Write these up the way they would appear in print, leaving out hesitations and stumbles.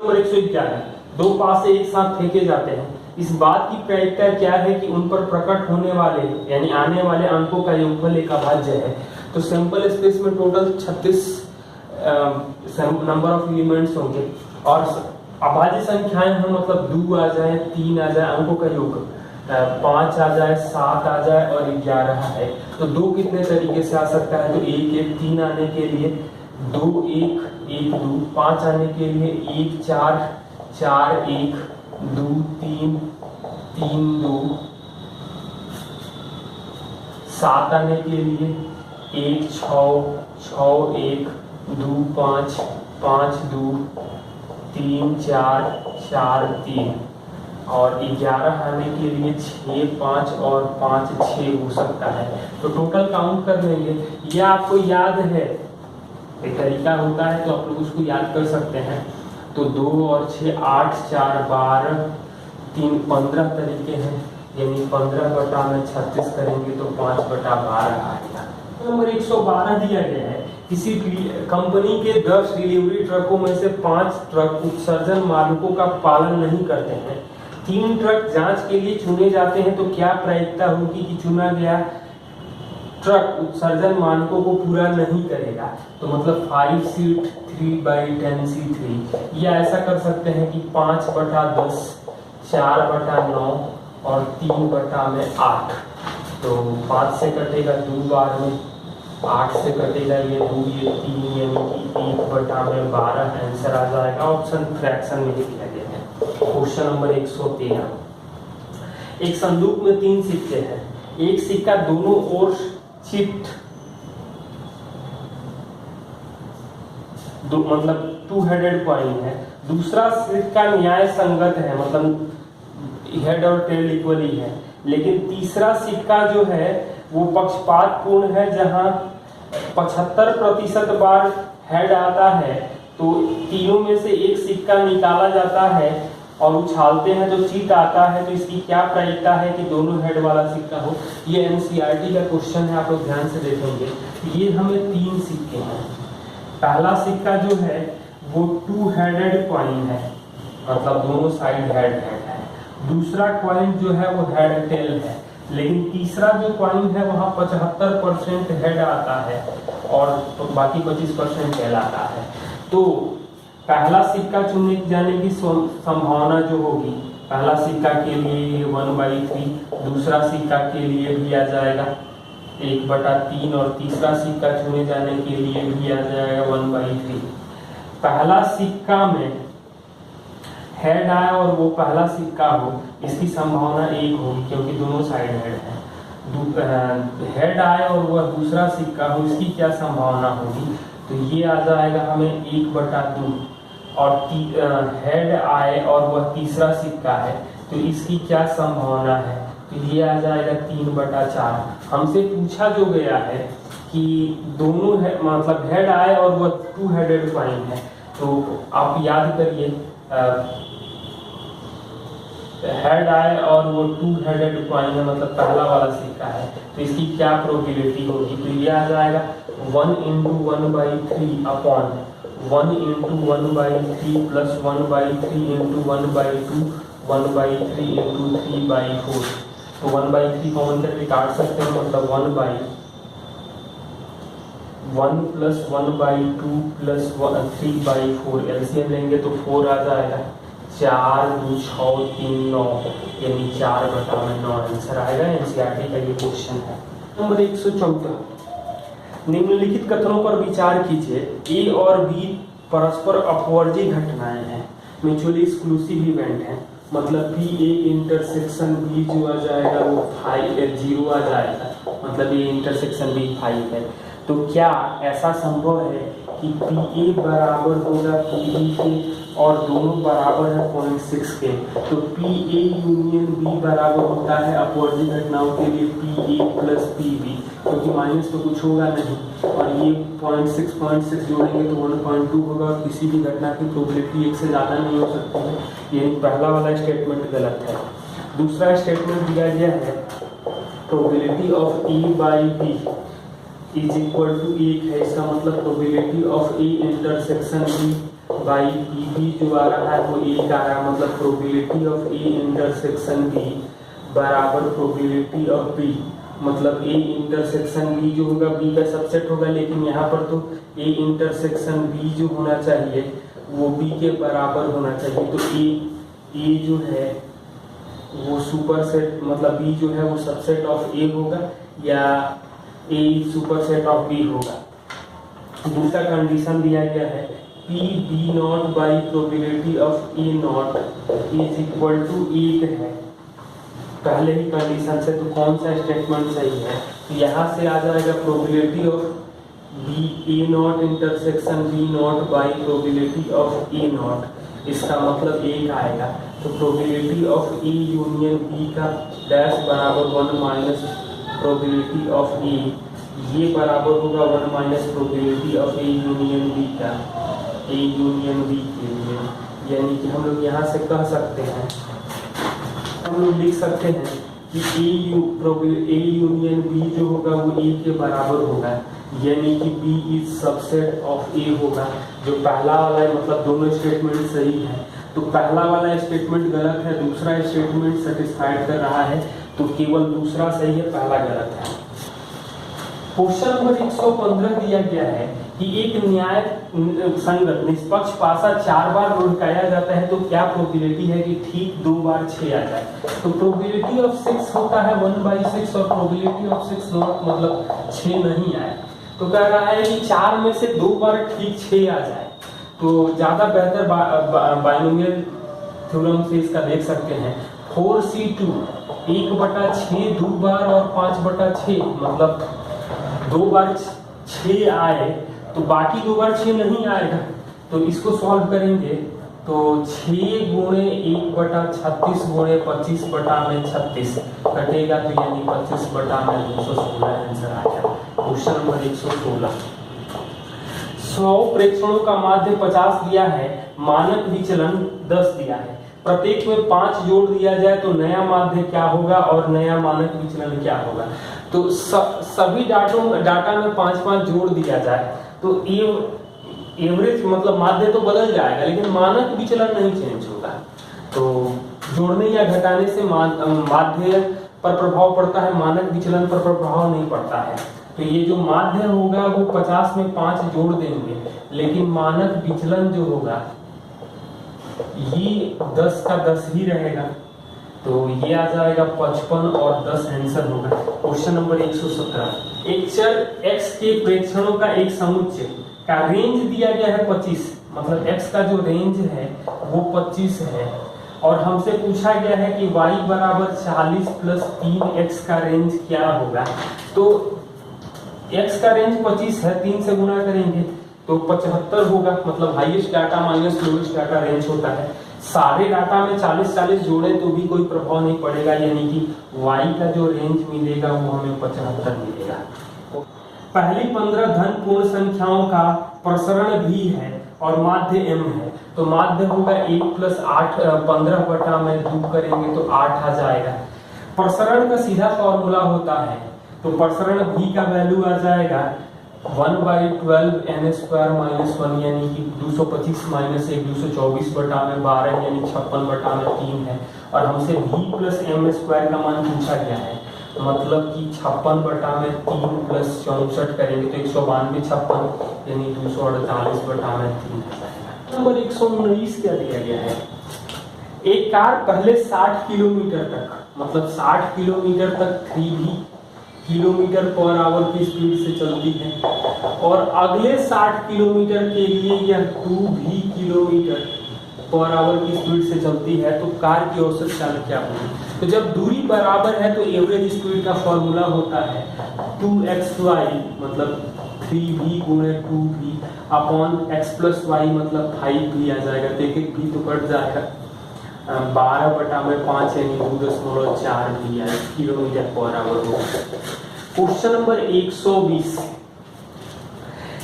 Number 111, दो पास से एक साथ फेंके जाते हैं। इस बात की प्रायिकता क्या है कि उन पर प्रकट होने वाले यानी आने वाले अंकों का योगफल एक अभाज्य है। तो सैंपल स्पेस में टोटल 36 नंबर ऑफ एलिमेंट्स होंगे और अभाज्य संख्याएं हम मतलब 2 आ जाए, 3 आ जाए, अंकों का योग 5 आ जाए, 7 आ जाए और 11 है। तो 2 कितने तरीके से आ सकता है? तो 1 1 3 आने के लिए 2 1 1 2, 5 आने के लिए 1 4 4 1 2 3 3 2, 7 आने के लिए 1 6 6 1 2 5 5 2 3 4 4 3 और 11 आने के लिए 6 5 और 5 6 हो सकता है। तो टोटल काउंट कर लेंगे। ये आपको याद है, एक तरीका होता है तो आप लोग उसको याद कर सकते हैं। तो 2 और 6 8 4 12 3 15 तरीके हैं, यानी 15 बटा में 36 करेंगे तो 5 बटा 12 आएगा। नंबर 112 दिया गया है, किसी कंपनी के 10 डिलीवरी ट्रकों में से 5 ट्रक उत्सर्जन मानकों का पालन नहीं करते हैं। 3 ट्रक जांच के लिए चुने जाते हैं, तो क्या प्रायिकता होगी कि चुना गया ट्रक उत्सर्जन मानकों को पूरा नहीं करेगा? तो मतलब 5 सीट 3/10C3, या ऐसा कर सकते हैं कि 5 बटा 10 4 बटा 9 और 3 बटा में 8। तो 5 से कटेगा 2 बार में, 8 से कटेगा ये 2 ये 3, यानी कि 1 बटा में 12 आंसर आ जाएगा। ऑप्शन फ्रैक्शन में लिखा गया है। क्वेश्चन नंबर 113, एक संदूक में 3 सिक्के हैं। एक सिक्का दोनों ओर चिट मतलब 2 हेडेड कॉइन है। दूसरा सिक्का न्याय संगत है, मतलब हेड और टेल इक्वली है। लेकिन तीसरा सिक्का जो है वो पक्षपात पूर्ण है, जहां 75% बार हेड आता है। तो तीनों में से एक सिक्का निकाला जाता है और उछालते हैं तो चीट आता है। तो इसकी क्या प्रायिकता है कि दोनों हेड वाला सिक्का हो? ये एनसीईआरटी का क्वेश्चन है, आप लोग ध्यान से देखेंगे। ये हमें 3 सिक्के हैं। पहला सिक्का जो है वो 2 हेडेड कॉइन है, मतलब दोनों साइड हेड है। दूसरा कॉइन जो है वो हेड टेल है। लेकिन तीसरा जो कॉइन है वहां 75% हेड आता है और तो बाकी 25% टेल आता है। तो पहला सिक्का चुनने जाने की संभावना जो होगी, पहला सिक्का के लिए 1/3, दूसरा सिक्का के लिए भी आ जाएगा 1/3 और तीसरा सिक्का चुने जाने के लिए भी आ जाएगा 1/3। पहला सिक्का में हेड आए और वो पहला सिक्का हो, इसकी संभावना 1 होगी क्योंकि दोनों साइड हेड है। हेड आए और वह दूसरा सिक्का हो, इसकी क्या संभावना होगी? तो ये आ जाएगा हमें 1/2। और हेड आए और वह तीसरा सिक्का है, तो इसकी क्या संभावना है? तो ये आ जाएगा 3/4। हमसे पूछा जो गया है कि दोनों है मतलब हेड आए और वह 2 हेडेड कॉइन है। तो आप याद करिए, हेड आए और वो 2 हेडेड कॉइन है, मतलब पहला वाला सिक्का है। तो इसकी क्या प्रोबेबिलिटी होगी? तो ये आ जाएगा 1 × 1/3 अपॉन 1 × 1/3 प्लस 1/3 × 1/2 1/3 × 3/4। तो 1/3 कॉमन करके काट सकते हैं, मतलब 1/1 प्लस 1/2 प्लस 3/4 एलसीएम लेंगे तो 4 आ जाएगा। 4 2 6 3 9, यानी 4/9 आंसर आएगा। एनसीईआरटी का ये क्वेश्चन है। नंबर 114, निम्नलिखित कथनों पर विचार कीजिए। ए और बी परस्पर अपवर्जी घटनाएं हैं, म्यूचुअली एक्सक्लूसिव इवेंट है। मतलब पी ए इंटरसेक्शन बी जो आ जाएगा वो 0 आ जाएगा, मतलब ए इंटरसेक्शन बी 5 है। तो क्या ऐसा संभव है कि पी ए बराबर होगा पी बी के और दोनों बराबर है 0.6 के? तो पी ए यूनियन बी बराबर होता है अपवर्जी घटनाओं के लिए P A plus P B, क्योंकि माइनस तो कुछ होगा नहीं। और ये 0.6 जोड़ेंगे तो 1.2 होगा। किसी भी घटना की प्रोबेबिलिटी 1 से ज़्यादा नहीं हो सकती है। ये पहला वाला स्टेटमेंट गलत है। दूसरा स्टेटमेंट दिया गया है probability of A by B is equal to 1 है। इसका मतलब probability of A intersection B by B भी जो आ रहा है वो एक आ रहा है, मतलब probability of A intersection B बराबर प्रोबेबिलिटी ऑफ बी, मतलब ए इंटरसेक्शन बी जो होगा बी का सबसेट होगा, लेकिन यहाँ पर तो ए इंटरसेक्शन बी जो होना चाहिए वो बी के बराबर होना चाहिए। तो ए जो है वो सुपर सेट, मतलब बी जो है वो सबसेट ऑफ ए होगा या A superset of B होगा। दूसरा कंडीशन दिया गया है P B not by probability of A not is equal to 8 है पहले ही कंडीशन से। तो कौन सा स्टेटमेंट सही है? तो यहाँ से आ जाएगा probability of B A not intersection B not by probability of A not, इसका मतलब एक आएगा। तो probability of A union B का डैश बराबर 1 माइनस प्रोबेबिलिटी ऑफ ए, ये बराबर होगा 1 minus probability of A union B का ए यूनियन बी के लिए। यानी कि हम लोग यहाँ से कह सकते हैं, हम लोग लिख सकते हैं कि ए यूनियन बी जो होगा वो ए के बराबर होगा, यानी कि B is subset of A होगा। जो पहला वाला है मतलब दोनों स्टेटमेंट सही है, तो पहला वाला स्टेटमेंट गलत है, दूसरा स्टेटमेंट सेटिस्फाइड कर रहा है, तो केवल दूसरा सही है, पहला गलत है। क्वेश्चन नंबर 115 दिया गया है कि एक न्याय संगत निष्पक्ष पासा 4 बार लुढ़काया जाता है तो क्या प्रोबेबिलिटी है कि ठीक 2 बार 6 आ जाए? तो प्रोबेबिलिटी ऑफ 6 होता है 1/6 और प्रोबेबिलिटी ऑफ 6 नॉट मतलब 6 नहीं आए। तो कह रहा है कि 4 में से 2 बार ठीक 6 आ जाए, तो ज्यादा बेहतर बाइनोमियल थ्योरम से इसका देख सकते हैं। 4c2 1/6 2 बार और 5/6 मतलब 2 बार 6 आए, तो बाकी 2 बार 6 नहीं आएगा। तो इसको सॉल्व करेंगे तो 6 गुणे 1/36 गुणे 25/36 कटेगा, तो यानी 25/216 आंसर आएगा। Question number 116। 100 प्रेक्षणों का माध्य 50 दिया है, मानक विचलन 10 दिया है, प्रत्येक में 5 जोड़ दिया जाए तो नया माध्य क्या होगा और नया मानक विचलन क्या होगा? तो सभी डाटा में 5-5 जोड़ दिया जाए तो एवरेज मतलब माध्य तो बदल जाएगा, लेकिन मानक विचलन नहीं चेंज होगा। तो जोड़ने या घटाने से माध्य पर प्रभाव पड़ता है, मानक विचलन पर प्रभाव नहीं पड़ता है। तो ये जो माध्य होगा वो 50 में 5 जोड़ देंगे, लेकिन मानक विचलन जो होगा ये 10 का 10 ही रहेगा, तो ये आ जाएगा 55 और 10 आंसर होगा। Question number 117। एक चर x के प्रेक्षणों का एक समुच्चय का रेंज दिया गया है 25, मतलब x का जो रेंज है वो 25 है, और हमसे पूछा गया है कि y बराबर 40 प्लस 3x का रेंज क्या होगा? तो x का रेंज 25 है, 3 से गुना करेंगे तो 75 होगा, मतलब highest data minus lowest data range होता है। सारे डाटा में 40-40 जोड़े तो भी कोई प्रभाव नहीं पड़ेगा, यानी कि y का जो रेंज मिलेगा वो हमें 75 मिलेगा। पहली 15 धन पूर्ण संख्याओं का प्रसरण भी है और माध्य m है, तो माध्य होगा 1 प्लस 8 15/2 करेंगे तो 8 आ जाएगा। प्रसरण का सीधा फॉर्मूला होता है, तो प्रसरण v का वैल्यू आ जाएगा 1/12 n² - 1 यानी कि 225 - 1 224/12 यानी 56/3 है, और हमसे v प्लस m² का मान पूछा गया है, मतलब कि 56/3 प्लस 64 करेंगे तो 192 56 यानी 248/3 नंबर 119 क्या दिया गया है? एक कार पहले 60 किलोमीटर तक मतलब 60 किलोमीटर तक 3v किलोमीटर/आवर की स्पीड से चलती है, और अगले 60 किलोमीटर के लिए यह 2v किलोमीटर/आवर की स्पीड से चलती है, तो कार की औसत चाल क्या होगी? तो जब दूरी बराबर है तो एवरेज स्पीड का फॉर्मूला होता है 2xy मतलब 3v गुणे 2v upon x plus Y मतलब 5v आ जाएगा, तो एक v तो कट जाएगा, 12/5 यानी 2.4 किलोमीटर/आवर होगा। Question number 120।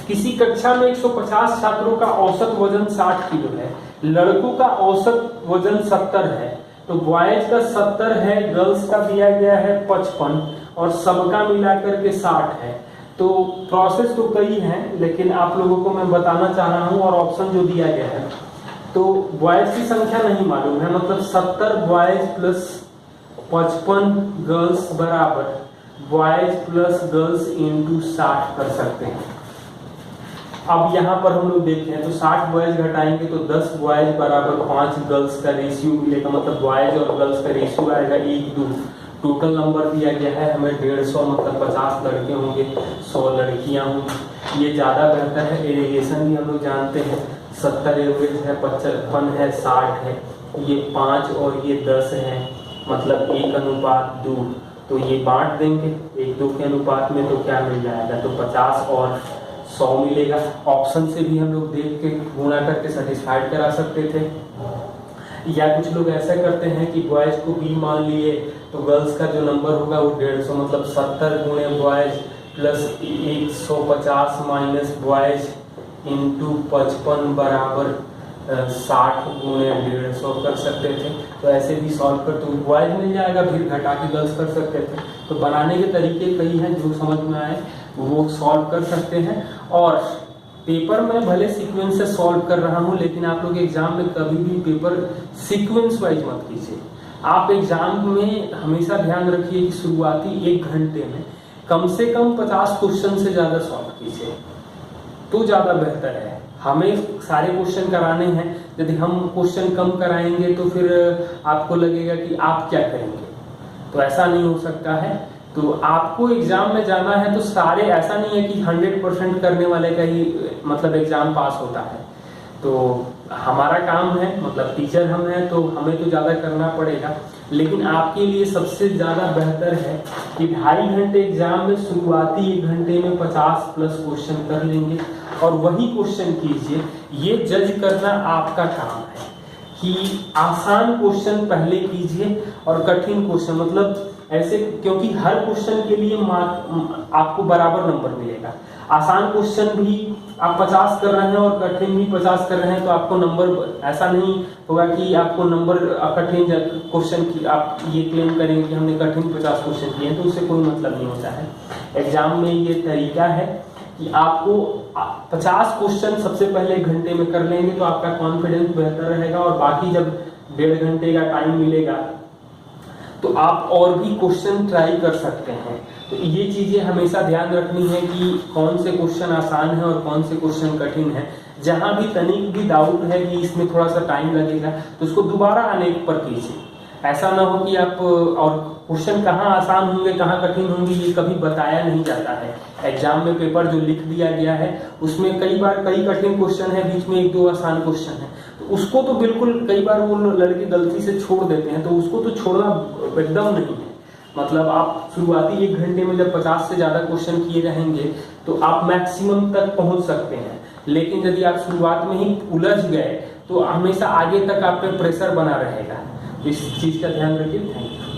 किसी कक्षा में 150 छात्रों का औसत वजन 60 किलो है, लड़कों का औसत वजन 70 है, तो बॉयज का 70 है, गर्ल्स का दिया गया है 55 और सबका मिलाकर के 60 है। तो प्रोसेस तो कई हैं, लेकिन आप लोगों को मैं बताना चाह रहा हूँ। और ऑप्शन जो दिया गया है, तो बॉयज की संख्या नहीं मालूम है, मतलब 70 बॉयज प्लस 55 गर्ल्स बराबर बॉयज प्लस गर्ल्स इंटू 60 कर सकते हैं। अब यहाँ पर हम लोग देखें तो 60 बॉयज घटाएंगे तो 10 बॉयज बराबर 5 गर्ल्स का रेशियो मिलेगा, मतलब बॉयज और गर्ल्स का रेशियो आएगा 1:2। टोटल नंबर दिया गया है हमें 150, मतलब 50 लड़के होंगे, 100 लड़कियां होंगी। ये ज़्यादा बेहतर है। एलिगेशन भी हम लोग जानते हैं, 70 एवरेज है, 55 है, 60 है, ये 5 और ये 10 है, मतलब 1:2। तो ये बांट देंगे 1:2 के अनुपात में, तो क्या मिल जाएगा, तो 50 और 100 मिलेगा। ऑप्शन से भी हम लोग देख के गुणा करके सेटिस्फाइड करा सकते थे, या कुछ लोग ऐसा करते हैं कि बॉयज को बी मान लिए तो गर्ल्स का जो नंबर होगा वो 150, मतलब 70 गुणे boys plus 150 minus boys into 55 बराबर 60 गुणे 150 कर सकते थे। तो ऐसे भी सॉल्व कर तो बॉयज मिल जाएगा, फिर घटा के गर्ल्स कर सकते थे। तो बनाने के तरीके कई हैं, जो समझ में आए वो सॉल्व कर सकते हैं। और पेपर में भले सीक्वेंस से सॉल्व कर रहा हूं, लेकिन आप लोग एग्जाम में कभी भी पेपर सीक्वेंस वाइज मत कीजिए। आप एग्जाम में हमेशा ध्यान रखिए कि शुरुआती 1 घंटे में कम से कम 50 क्वेश्चन से ज्यादा सॉल्व कीजिए, तो ज्यादा बेहतर है। हमें सारे क्वेश्चन कराने हैं, यदि हम क्वेश्चन कम कराएंगे तो फिर आपको लगेगा कि आप क्या करेंगे, तो ऐसा नहीं हो सकता है। तो आपको एग्जाम में जाना है तो सारे, ऐसा नहीं है कि 100% करने वाले का ही मतलब एग्जाम पास होता है। तो हमारा काम है, मतलब टीचर हम हैं तो हमें तो ज़्यादा करना पड़ेगा, लेकिन आपके लिए सबसे ज़्यादा बेहतर है कि 2.5 घंटे एग्जाम में शुरुआती 1 घंटे में 50 प्लस क्वेश्चन कर लेंगे और वही क्वेश्चन कीजिए। ये जज करना आपका काम है कि आसान क्वेश्चन पहले कीजिए और कठिन क्वेश्चन, मतलब ऐसे, क्योंकि हर क्वेश्चन के लिए आपको बराबर नंबर मिलेगा। आसान क्वेश्चन भी आप 50 कर रहे हैं और कठिन भी 50 कर रहे हैं, तो आपको नंबर ऐसा नहीं होगा कि आपको नंबर कठिन क्वेश्चन की आप ये क्लेम करेंगे कि हमने कठिन 50 क्वेश्चन किए हैं, तो उससे कोई मतलब नहीं होता है। एग्जाम में ये तरीका है कि आपको 50 क्वेश्चन सबसे पहले 1 घंटे में कर लेंगे तो आपका कॉन्फिडेंस बेहतर रहेगा, और बाकी जब 1.5 घंटे का टाइम मिलेगा तो आप और भी क्वेश्चन ट्राई कर सकते हैं। तो ये चीजें हमेशा ध्यान रखनी है कि कौन से क्वेश्चन आसान है और कौन से क्वेश्चन कठिन है। जहां भी तनिक भी डाउट है कि इसमें थोड़ा सा टाइम लगेगा तो उसको दोबारा आने पर कीजिए। ऐसा ना हो कि आप, और क्वेश्चन कहाँ आसान होंगे कहाँ कठिन होंगे ये कभी बताया नहीं जाता है। एग्जाम में पेपर जो लिख दिया गया है उसमें कई बार कई कठिन क्वेश्चन है, बीच में 1-2 आसान क्वेश्चन है, तो उसको तो बिल्कुल कई बार वो लड़के गलती से छोड़ देते हैं, तो उसको तो छोड़ना एकदम नहीं है। मतलब आप शुरुआती 1 घंटे में जब 50 से ज्यादा क्वेश्चन किए रहेंगे तो आप मैक्सिमम तक पहुंच सकते हैं, लेकिन यदि आप शुरुआत में ही उलझ गए तो हमेशा आगे तक आप पे प्रेशर बना रहेगा। इस चीज का ध्यान रखिए। Thank you.